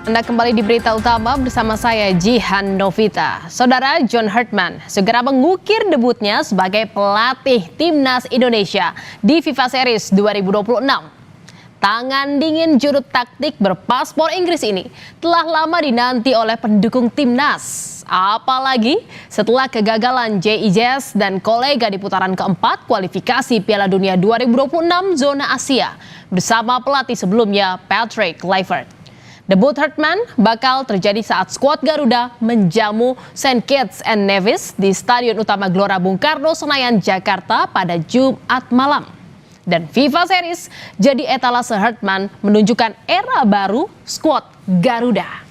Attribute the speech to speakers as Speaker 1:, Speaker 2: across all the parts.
Speaker 1: Anda kembali di Berita Utama bersama saya Jihan Novita. Saudara, John Hartman segera mengukir debutnya sebagai pelatih Timnas Indonesia di FIFA Series 2026. Tangan dingin juru taktik berpaspor Inggris ini telah lama dinanti oleh pendukung Timnas. Apalagi setelah kegagalan JIJS dan kolega di putaran keempat kualifikasi Piala Dunia 2026 zona Asia bersama pelatih sebelumnya Patrick Kluivert. Debut Hartman bakal terjadi saat skuad Garuda menjamu St. Kitts and Nevis di Stadion Utama Gelora Bung Karno, Senayan, Jakarta pada Jumat malam. Dan FIFA Series jadi etalase Hartman menunjukkan era baru skuad Garuda.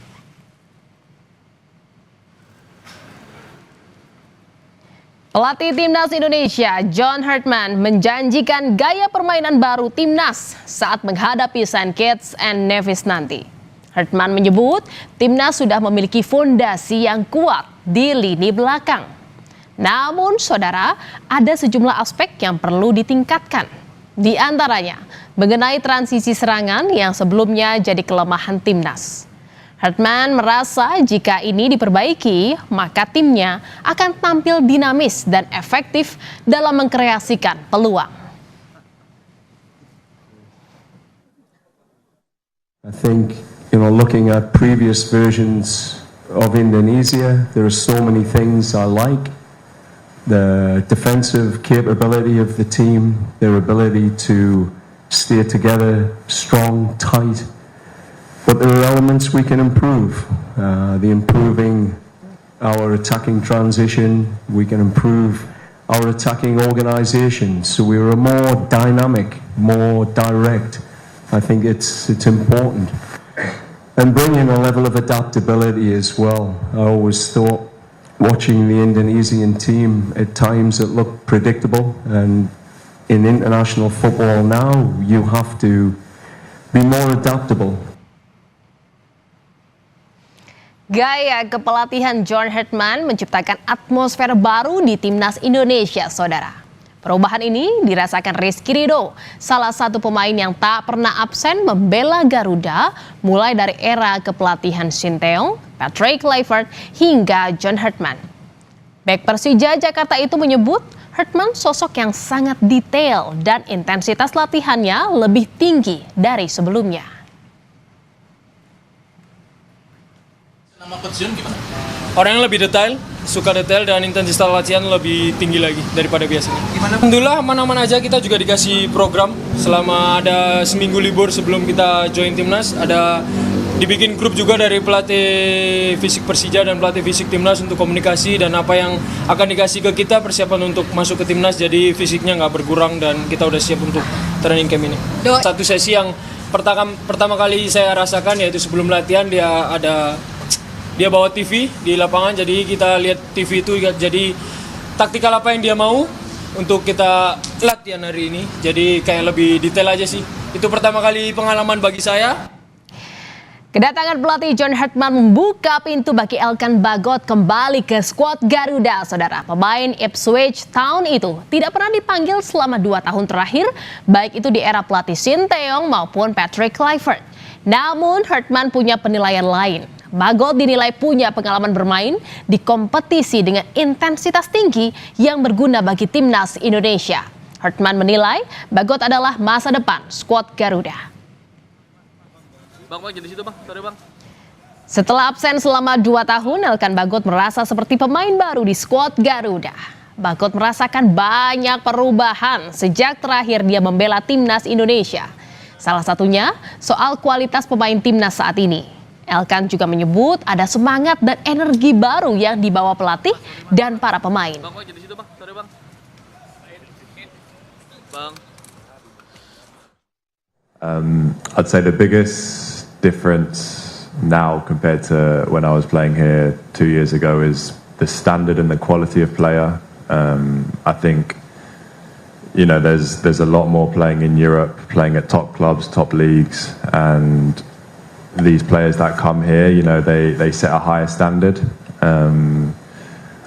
Speaker 1: Pelatih Timnas Indonesia John Hartman menjanjikan gaya permainan baru Timnas saat menghadapi St. Kitts and Nevis nanti. Hartman menyebut Timnas sudah memiliki fondasi yang kuat di lini belakang. Namun, saudara, ada sejumlah aspek yang perlu ditingkatkan. Di antaranya, mengenai transisi serangan yang sebelumnya jadi kelemahan Timnas. Hartman merasa jika ini diperbaiki, maka timnya akan tampil dinamis dan efektif dalam mengkreasikan peluang.
Speaker 2: Looking at previous versions of Indonesia, there are so many things I like. The defensive capability of the team, their ability to stay together, strong, tight. But there are elements we can improve. Improving our attacking transition, we can improve our attacking organisation. So we're more dynamic, more direct. I think it's important. And bringing a level of adaptability as well. I always thought, watching the Indonesian team, at times it looked predictable. And in international football now, you have to be more adaptable.
Speaker 1: Gaya kepelatihan John Hartman menciptakan atmosfer baru di Timnas Indonesia, saudara. Perubahan ini dirasakan Rizky Ridho, salah satu pemain yang tak pernah absen membela Garuda mulai dari era kepelatihan Sinteyong, Patrick Kluivert hingga John Hartman. Bek Persija Jakarta itu menyebut Hartman sosok yang sangat detail dan intensitas latihannya lebih tinggi dari sebelumnya.
Speaker 3: Nama Coach John gimana? Orang yang lebih detail, suka detail dan intensitas latihan lebih tinggi lagi daripada biasanya. Alhamdulillah aman-aman aja, kita juga dikasih program selama ada seminggu libur sebelum kita join Timnas. Ada dibikin grup juga dari pelatih fisik Persija dan pelatih fisik Timnas untuk komunikasi dan apa yang akan dikasih ke kita persiapan untuk masuk ke Timnas. Jadi fisiknya nggak berkurang dan kita udah siap untuk training camp ini. Satu sesi yang pertama kali saya rasakan yaitu sebelum latihan dia bawa TV di lapangan, jadi kita lihat TV itu jadi taktikal apa yang dia mau untuk kita latihan hari ini. Jadi kayak lebih detail aja sih. Itu pertama kali pengalaman bagi saya.
Speaker 1: Kedatangan pelatih John Hartman membuka pintu bagi Elkan Bagot kembali ke skuad Garuda, saudara. Pemain Ipswich Town itu tidak pernah dipanggil selama 2 tahun terakhir, baik itu di era pelatih Sinteyong maupun Patrick Kluivert. Namun Hartman punya penilaian lain. Bagot dinilai punya pengalaman bermain di kompetisi dengan intensitas tinggi yang berguna bagi Timnas Indonesia. Hartman menilai Bagot adalah masa depan skuad Garuda.
Speaker 3: Bang, jadi situ bang, sorry bang.
Speaker 1: Setelah absen selama 2 tahun, Elkan Bagot merasa seperti pemain baru di skuad Garuda. Bagot merasakan banyak perubahan sejak terakhir dia membela Timnas Indonesia. Salah satunya soal kualitas pemain Timnas saat ini. Elkan juga menyebut ada semangat dan energi baru yang dibawa pelatih dan para pemain.
Speaker 3: Bang, jadi situ bang, sorry bang. Bang.
Speaker 4: I'd say the biggest difference now compared to when I was playing here 2 years ago is the standard and the quality of player. I think, there's a lot more playing in Europe, playing at top clubs, top leagues, and these players that come here, they set a higher standard.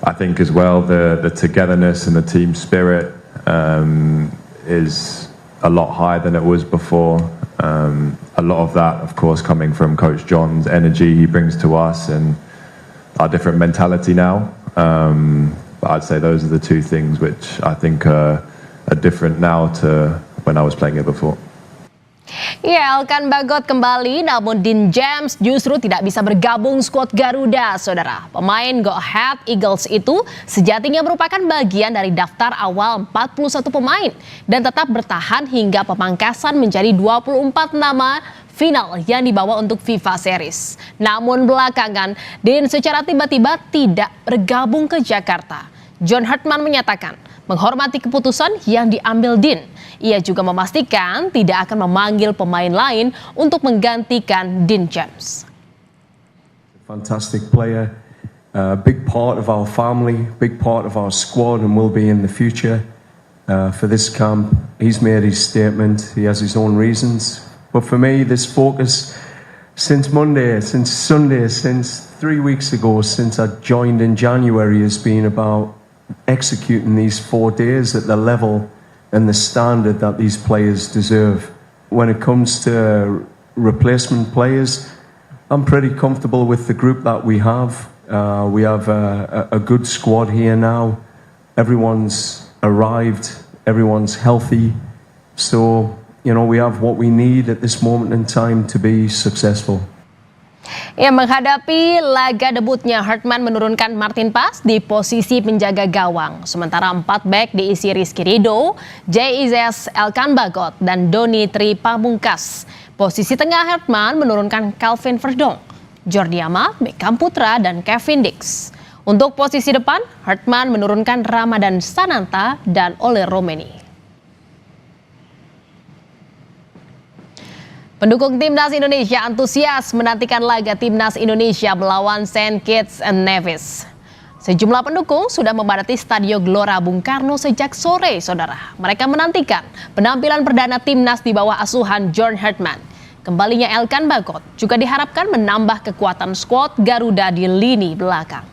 Speaker 4: I think as well the togetherness and the team spirit is a lot higher than it was before. A lot of that, of course, coming from Coach John's energy he brings to us and our different mentality now. But I'd say those are the two things which I think are different now to when I was playing it before.
Speaker 1: Ya, Elkan Bagot kembali, namun Dean James justru tidak bisa bergabung skuad Garuda, saudara. Pemain Go Ahead Eagles itu sejatinya merupakan bagian dari daftar awal 41 pemain dan tetap bertahan hingga pemangkasan menjadi 24 nama final yang dibawa untuk FIFA Series. Namun belakangan, Dean secara tiba-tiba tidak bergabung ke Jakarta. John Hartman menyatakan menghormati keputusan yang diambil Dean. Ia juga memastikan tidak akan memanggil pemain lain untuk menggantikan Dean James.
Speaker 2: Fantastic player, big part of our family, big part of our squad, and will be in the future. For this camp, he's made his statement. He has his own reasons, but for me, this focus since Monday, since Sunday, since 3 weeks ago, since I joined in January, has been about executing these 4 days at the level and the standard that these players deserve. When it comes to replacement players, I'm pretty comfortable with the group that we have. We have a good squad here now. Everyone's arrived, everyone's healthy. So, we have what we need at this moment in time to be successful.
Speaker 1: Ya, menghadapi laga debutnya, Hartman menurunkan Martin Paes di posisi penjaga gawang. Sementara 4 bek diisi Rizky Ridho, JIS Elkan Bagot, dan Doni Tri Pamungkas. Posisi tengah Hartman menurunkan Calvin Verdong, Jordi Amat, Beckham Putra, dan Kevin Dix. Untuk posisi depan, Hartman menurunkan Ramadan Sananta dan Ole Romeni. Pendukung Timnas Indonesia antusias menantikan laga Timnas Indonesia melawan St. Kitts and Nevis. Sejumlah pendukung sudah memadati Stadio Gelora Bung Karno sejak sore, saudara. Mereka menantikan penampilan perdana Timnas di bawah asuhan John Hartman. Kembalinya Elkan Bagot juga diharapkan menambah kekuatan skuad Garuda di lini belakang.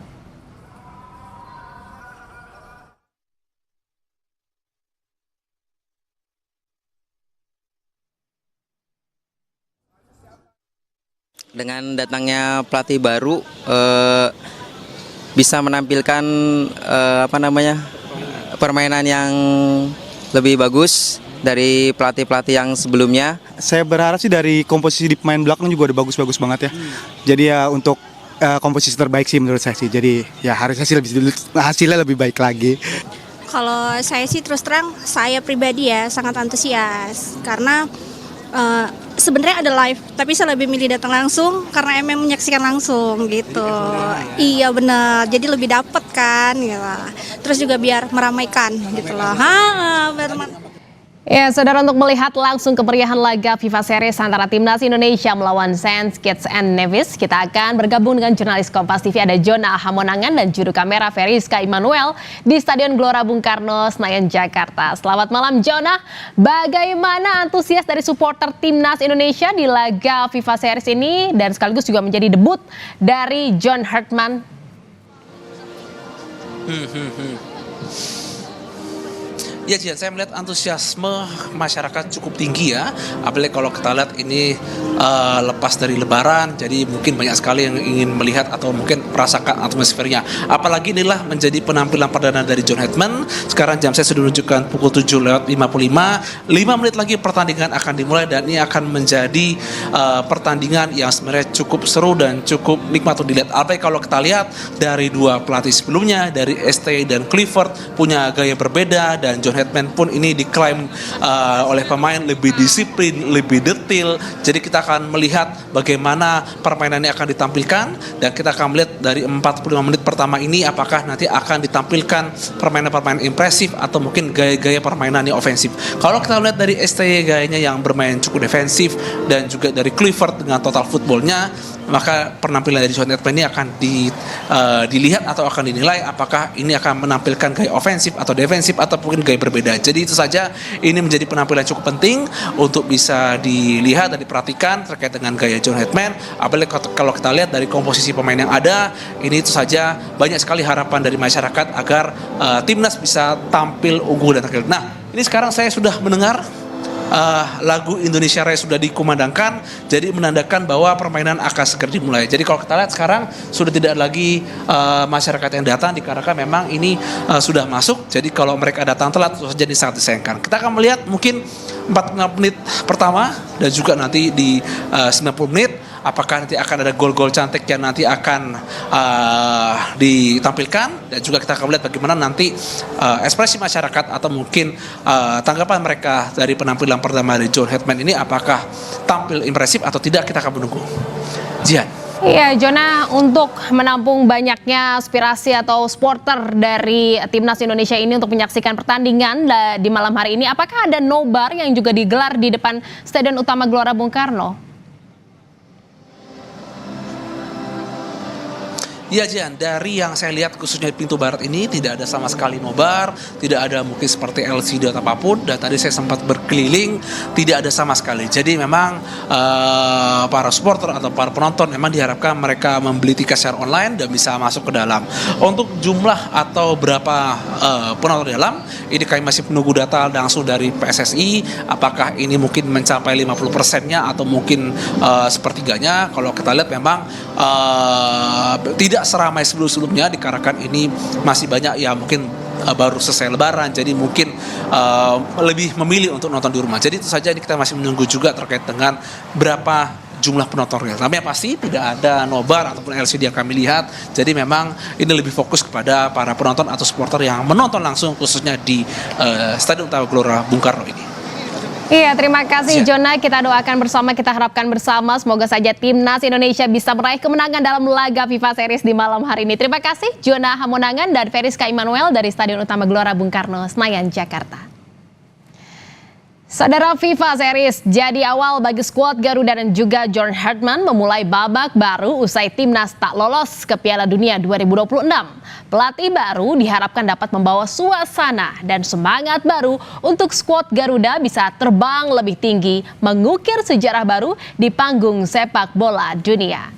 Speaker 5: Dengan datangnya pelatih baru bisa menampilkan permainan yang lebih bagus dari pelatih-pelatih yang sebelumnya.
Speaker 6: Saya berharap sih dari komposisi di pemain belakang juga udah bagus-bagus banget ya. Jadi ya untuk komposisi terbaik sih menurut saya sih. Jadi ya harusnya sih hasilnya lebih baik lagi.
Speaker 7: Kalau saya sih terus terang, saya pribadi ya sangat antusias karena sebenarnya ada live, tapi saya lebih milih datang langsung karena emang menyaksikan langsung gitu. Iya benar, jadi lebih dapet kan gitu. Terus juga biar meramaikan gitu loh.
Speaker 1: Ya, saudara, untuk melihat langsung kemeriahan laga FIFA Series antara Timnas Indonesia melawan St. Kitts and Nevis, kita akan bergabung dengan jurnalis Kompas TV ada Jona Hamonangan dan juru kamera Feriska Immanuel di Stadion Gelora Bung Karno, Senayan, Jakarta. Selamat malam, Jona. Bagaimana antusias dari supporter Timnas Indonesia di laga FIFA Series ini dan sekaligus juga menjadi debut dari John Hartman?
Speaker 8: Ya, Jian, saya melihat antusiasme masyarakat cukup tinggi ya. Apalagi kalau kita lihat ini lepas dari Lebaran, jadi mungkin banyak sekali yang ingin melihat atau mungkin merasakan atmosfernya. Apalagi inilah menjadi penampilan perdana dari John Hartman. Sekarang jam saya sudah menunjukkan pukul 7:55. 5 menit lagi pertandingan akan dimulai dan ini akan menjadi pertandingan yang sebenarnya cukup seru dan cukup nikmat untuk dilihat. Apalagi kalau kita lihat dari dua pelatih sebelumnya, dari ST dan Clifford punya gaya berbeda dan John Hartman pun ini diklaim oleh pemain lebih disiplin, lebih detail. Jadi kita akan melihat bagaimana permainan ini akan ditampilkan dan kita akan melihat dari 45 menit pertama ini apakah nanti akan ditampilkan permainan-permainan impresif atau mungkin gaya-gaya permainan yang ofensif. Kalau kita lihat dari STY gayanya yang bermain cukup defensif dan juga dari Clifford dengan total footballnya, maka penampilan dari John Hartman ini akan dilihat atau akan dinilai apakah ini akan menampilkan gaya ofensif atau defensif atau mungkin gaya berbeda. Jadi itu saja, ini menjadi penampilan cukup penting untuk bisa dilihat dan diperhatikan terkait dengan gaya John Hartman. Apalagi kalau kita lihat dari komposisi pemain yang ada, ini itu saja banyak sekali harapan dari masyarakat agar timnas bisa tampil unggul dan terkenal. Nah, ini sekarang saya sudah mendengar lagu Indonesia Raya sudah dikumandangkan, jadi menandakan bahwa permainan akan segera dimulai. Jadi kalau kita lihat sekarang sudah tidak lagi masyarakat yang datang dikarenakan memang ini sudah masuk. Jadi kalau mereka datang telat itu jadi sangat disayangkan. Kita akan melihat mungkin 45 menit pertama dan juga nanti di 90 menit apakah nanti akan ada gol-gol cantik yang nanti akan ditampilkan, dan juga kita akan melihat bagaimana nanti ekspresi masyarakat atau mungkin tanggapan mereka dari penampilan pertama dari John Hetman ini, apakah tampil impresif atau tidak, kita akan menunggu. Jihan.
Speaker 1: Iya, Jona, untuk menampung banyaknya aspirasi atau supporter dari Timnas Indonesia ini untuk menyaksikan pertandingan di malam hari ini, apakah ada nobar yang juga digelar di depan Stadion Utama Gelora Bung Karno?
Speaker 8: Ya Jian, dari yang saya lihat khususnya di pintu barat ini tidak ada sama sekali nobar, tidak ada mungkin seperti LCD atau apapun, dan tadi saya sempat berkeliling, tidak ada sama sekali. Jadi memang para supporter atau para penonton memang diharapkan mereka membeli tiket secara online dan bisa masuk ke dalam. Untuk jumlah atau berapa penonton di dalam, ini kami masih menunggu data langsung dari PSSI, apakah ini mungkin mencapai 50%-nya atau mungkin sepertiganya. Kalau kita lihat memang tidak seramai sebelum-sebelumnya dikarenakan ini masih banyak ya mungkin baru selesai lebaran, jadi mungkin lebih memilih untuk nonton di rumah. Jadi itu saja ini kita masih menunggu juga terkait dengan berapa jumlah penontonnya. Tapi yang pasti tidak ada nobar ataupun LCD yang kami lihat. Jadi memang ini lebih fokus kepada para penonton atau supporter yang menonton langsung khususnya di Stadion Utama Gelora Bung Karno ini.
Speaker 1: Iya, terima kasih Jona. Kita doakan bersama, kita harapkan bersama semoga saja Timnas Indonesia bisa meraih kemenangan dalam laga FIFA Series di malam hari ini. Terima kasih Jona Hamonangan dan Veriska Immanuel dari Stadion Utama Gelora Bung Karno, Senayan, Jakarta. Saudara, FIFA Series jadi awal bagi skuad Garuda dan juga John Hartman memulai babak baru usai Timnas tak lolos ke Piala Dunia 2026. Pelatih baru diharapkan dapat membawa suasana dan semangat baru untuk skuad Garuda bisa terbang lebih tinggi, mengukir sejarah baru di panggung sepak bola dunia.